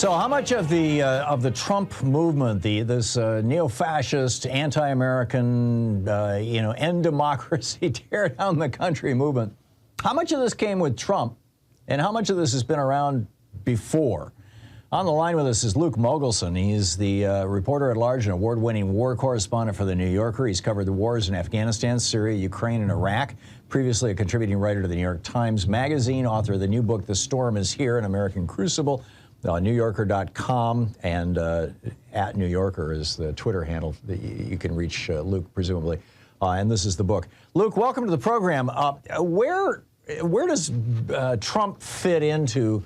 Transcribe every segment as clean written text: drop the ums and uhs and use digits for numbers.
So how much of the Trump movement, this neo-fascist, anti-American, end democracy, tear down the country movement, how much of this came with Trump, and how much of this has been around before? On the line with us is Luke Mogelson. He's the reporter at large and award-winning war correspondent for The New Yorker. He's covered the wars in Afghanistan, Syria, Ukraine, and Iraq. Previously a contributing writer to the New York Times Magazine, author of the new book, The Storm is Here, An American Crucible. NewYorker.com and at New Yorker is the Twitter handle that you can reach Luke, presumably. And this is the book. Luke, welcome to the program. Where does Trump fit into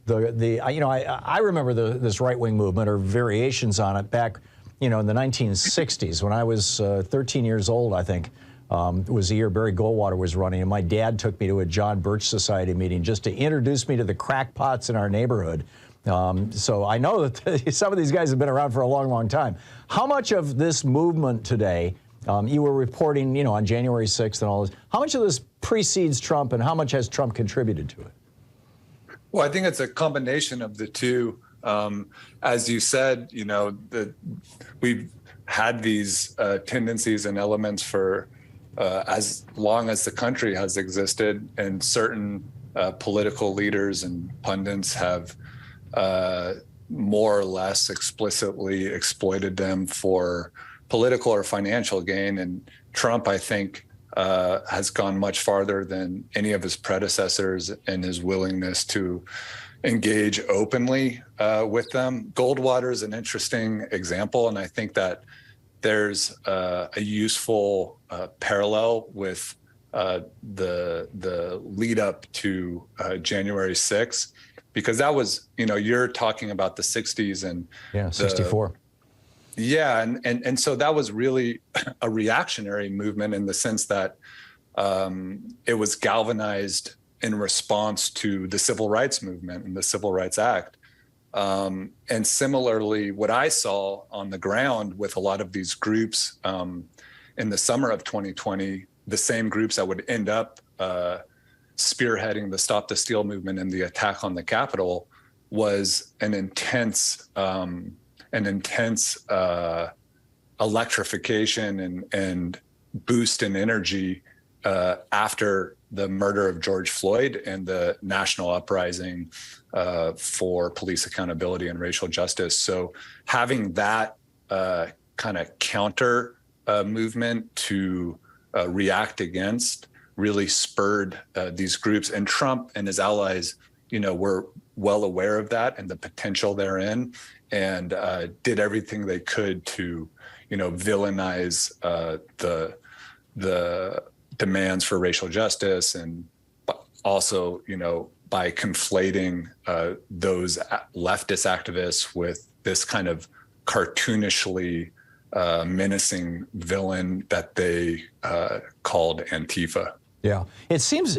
I remember this right-wing movement or variations on it back, in the 1960s when I was 13 years old, I think. It was the year Barry Goldwater was running, and my dad took me to a John Birch Society meeting just to introduce me to the crackpots in our neighborhood. So I know that some of these guys have been around for a long, long time. How much of this movement today, you were reporting, on January 6th and all this, how much of this precedes Trump and how much has Trump contributed to it? Well, I think it's a combination of the two. As you said, we've had these tendencies and elements for as long as the country has existed, and certain political leaders and pundits have more or less explicitly exploited them for political or financial gain. And Trump, I think, has gone much farther than any of his predecessors in his willingness to engage openly with them. Goldwater is an interesting example, and I think that there's a useful parallel with the lead up to January 6th, because that was, you're talking about the 60s and 64. Yeah, and so that was really a reactionary movement in the sense that it was galvanized in response to the Civil Rights Movement and the Civil Rights Act. And similarly, what I saw on the ground with a lot of these groups in the summer of 2020, the same groups that would end up spearheading the Stop the Steal movement and the attack on the Capitol, was an intense electrification and boost in energy after the murder of George Floyd and the national uprising for police accountability and racial justice. So having that kind of counter movement to react against really spurred these groups. And Trump and his allies, were well aware of that and the potential therein, and did everything they could to, villainize the demands for racial justice, and also, by conflating those leftist activists with this kind of cartoonishly menacing villain that they called Antifa. Yeah, it seems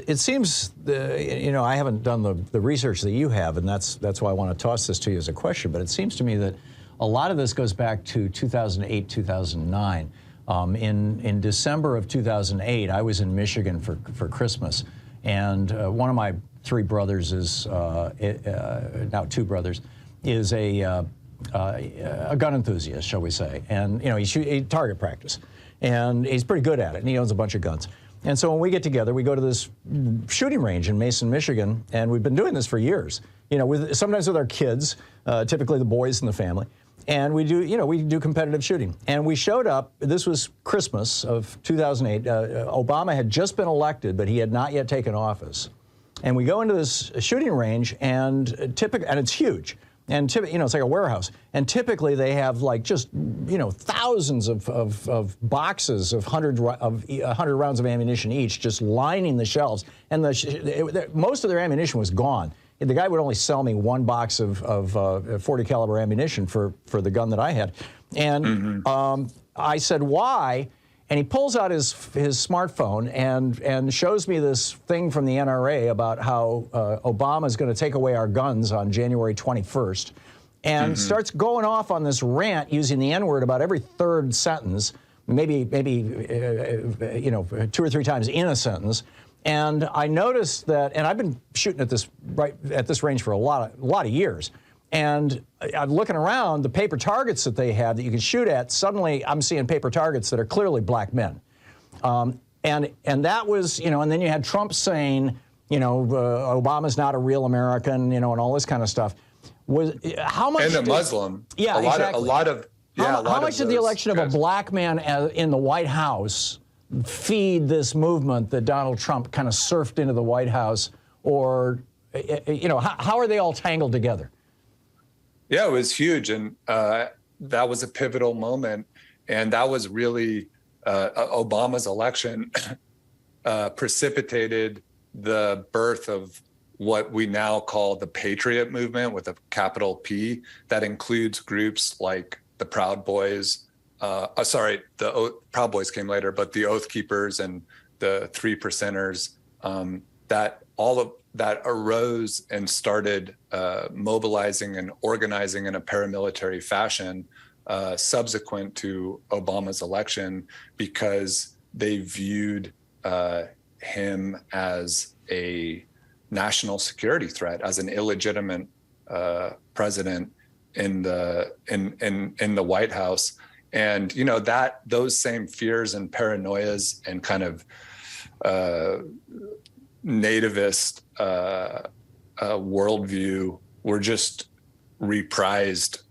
I haven't done the research that you have, and that's why I want to toss this to you as a question. But it seems to me that a lot of this goes back to 2008, 2009. In December of 2008, I was in Michigan for Christmas, and one of my three brothers is now two brothers is a gun enthusiast, shall we say, and he target practice, and he's pretty good at it, and he owns a bunch of guns. And so when we get together, we go to this shooting range in Mason, Michigan, and we've been doing this for years. Sometimes with our kids, typically the boys in the family, and we do competitive shooting. And we showed up. This was Christmas of 2008. Obama had just been elected, but he had not yet taken office. And we go into this shooting range, and it's huge. And it's like a warehouse. And typically they have thousands of boxes of 100 rounds of ammunition each, just lining the shelves. And most of their ammunition was gone. The guy would only sell me one box of 40 caliber ammunition for the gun that I had. And I said, why? And he pulls out his smartphone and shows me this thing from the NRA about how Obama is going to take away our guns on January 21st, and starts going off on this rant using the N-word about every third sentence, maybe 2 or 3 times in a sentence. And I noticed that, and I've been shooting at this range for a lot of years. And I'm looking around, the paper targets that they have that you can shoot at, suddenly I'm seeing paper targets that are clearly black men. And that was, and then you had Trump saying, Obama's not a real American, and all this kind of stuff. How much? And a Muslim. Yeah, exactly. How much did the election of a black man in the White House feed this movement that Donald Trump kind of surfed into the White House? Or, how are they all tangled together? Yeah, it was huge. And that was a pivotal moment. And that was really Obama's election precipitated the birth of what we now call the Patriot Movement with a capital P, that includes groups like the Proud Boys. The Proud Boys came later, but the Oath Keepers and the 3 Percenters, that all of that arose and started mobilizing and organizing in a paramilitary fashion subsequent to Obama's election, because they viewed him as a national security threat, as an illegitimate president in the White House. And that those same fears and paranoias and kind of nativist worldview were just reprised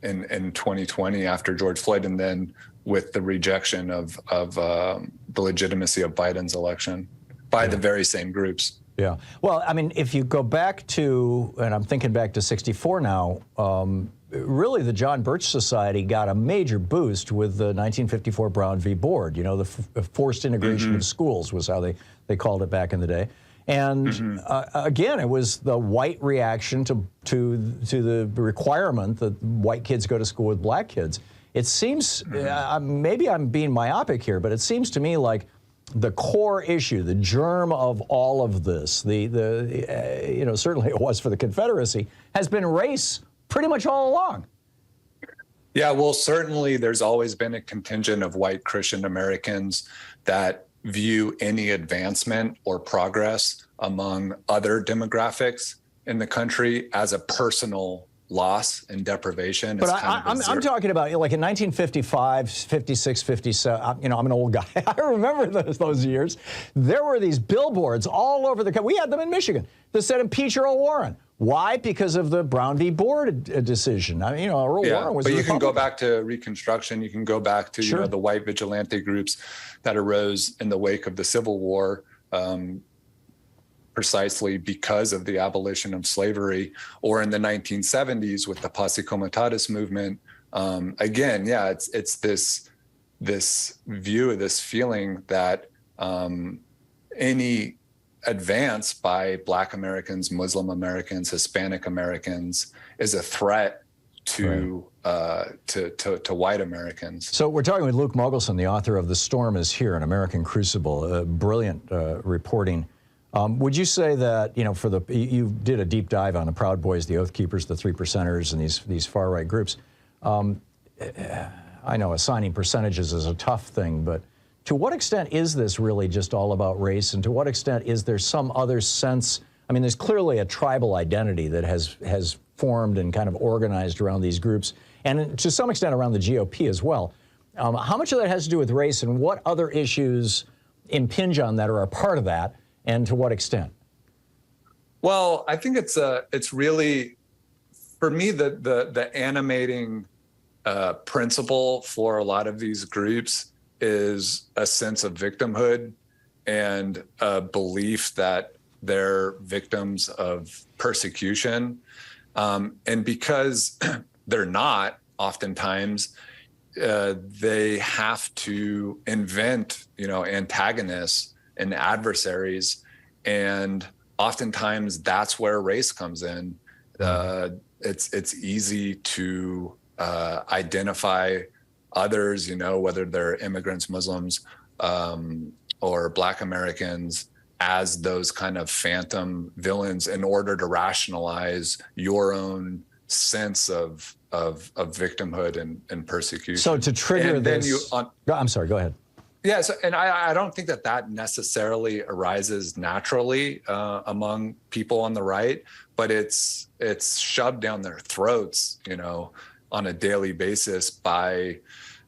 in 2020 after George Floyd, and then with the rejection of the legitimacy of Biden's election by the very same groups. Yeah. Well, I mean, if you go back to, and I'm thinking back to 64 now, really the John Birch Society got a major boost with the 1954 Brown v. Board. The forced integration of schools was how they called it back in the day. And again, it was the white reaction to the requirement that white kids go to school with black kids. It seems, maybe I'm being myopic here, but it seems to me like the core issue, the germ of all of this, certainly it was for the Confederacy, has been race pretty much all along. Yeah, well, certainly there's always been a contingent of white Christian Americans that view any advancement or progress among other demographics in the country as a personal loss and deprivation. But I'm talking about, like in 1955, 56, 57, I'm an old guy. I remember those years. There were these billboards all over the country. We had them in Michigan that said impeach Earl Warren. Why? Because of the Brown v. Board decision. I mean, Earl Warren was. But you can go back to Reconstruction. You can go back to the white vigilante groups that arose in the wake of the Civil War, precisely because of the abolition of slavery, or in the 1970s with the Posse Comitatus movement. Again, it's this view of this feeling that any advance by Black Americans, Muslim Americans, Hispanic Americans is a threat to white Americans. So we're talking with Luke Mogelson, the author of The Storm Is Here, an American Crucible, brilliant reporting. Would you say that, you did a deep dive on the Proud Boys, the Oath Keepers, the 3 Percenters, and these far-right groups. I know assigning percentages is a tough thing, but to what extent is this really just all about race, and to what extent is there some other sense? I mean, there's clearly a tribal identity that has formed and kind of organized around these groups, and to some extent around the GOP as well. How much of that has to do with race, and what other issues impinge on that or are part of that, and to what extent? Well, I think it's really, for me, the animating principle for a lot of these groups is a sense of victimhood and a belief that they're victims of persecution. And because they're not, oftentimes, they have to invent, antagonists and adversaries. And oftentimes that's where race comes in. It's easy to identify others, whether they're immigrants, Muslims, or Black Americans, as those kind of phantom villains in order to rationalize your own sense of victimhood and persecution. So to trigger this, I'm sorry, go ahead. Yeah, so, and I don't think that necessarily arises naturally among people on the right, but it's shoved down their throats, on a daily basis by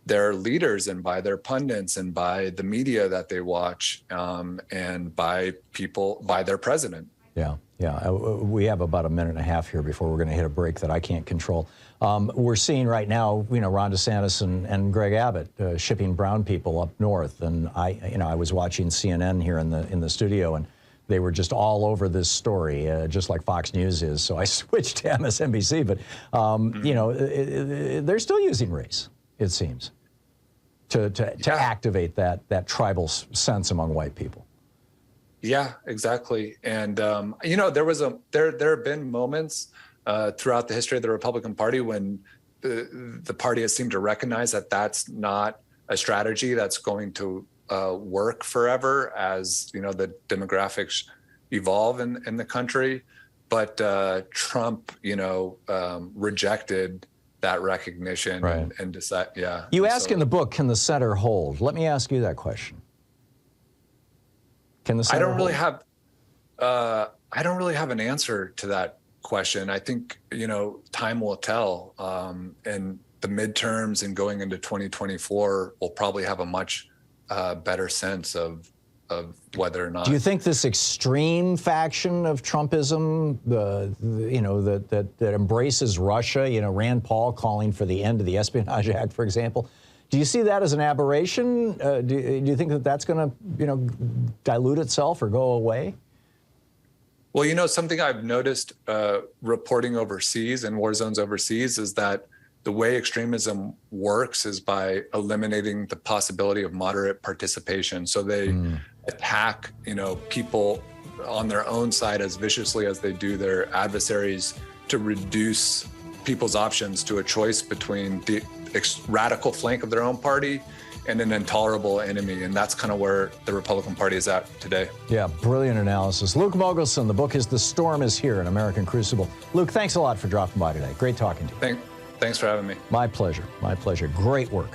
their leaders and by their pundits and by the media that they watch, and by their president. Yeah. We have about a minute and a half here before we're going to hit a break that I can't control. We're seeing right now, Ron DeSantis and Greg Abbott shipping brown people up north, and I was watching CNN here in the studio, and they were just all over this story, just like Fox News is. So I switched to MSNBC, but they're still using race, it seems, to activate that tribal sense among white people. Yeah, exactly. And there have been moments throughout the history of the Republican Party when the party has seemed to recognize that that's not a strategy that's going to work forever as the demographics evolve in the country. But Trump, rejected that recognition, right, and decided. Yeah. You ask in the book, can the center hold? Let me ask you that question. Can the center hold? I don't really have an answer to that question. I think time will tell, and the midterms and going into 2024 will probably have a much better sense of whether or not. Do you think this extreme faction of Trumpism, that embraces Russia, Rand Paul calling for the end of the Espionage Act, for example, do you see that as an aberration? Do you think that that's going to, dilute itself or go away? Well, something I've noticed reporting overseas and war zones overseas is that the way extremism works is by eliminating the possibility of moderate participation. So they attack, people on their own side as viciously as they do their adversaries to reduce people's options to a choice between the radical flank of their own party and an intolerable enemy. And that's kind of where the Republican Party is at today. Yeah, brilliant analysis. Luke Mogelson, the book is The Storm is Here, an American Crucible. Luke, thanks a lot for dropping by today. Great talking to you. Thanks for having me. My pleasure. My pleasure. Great work.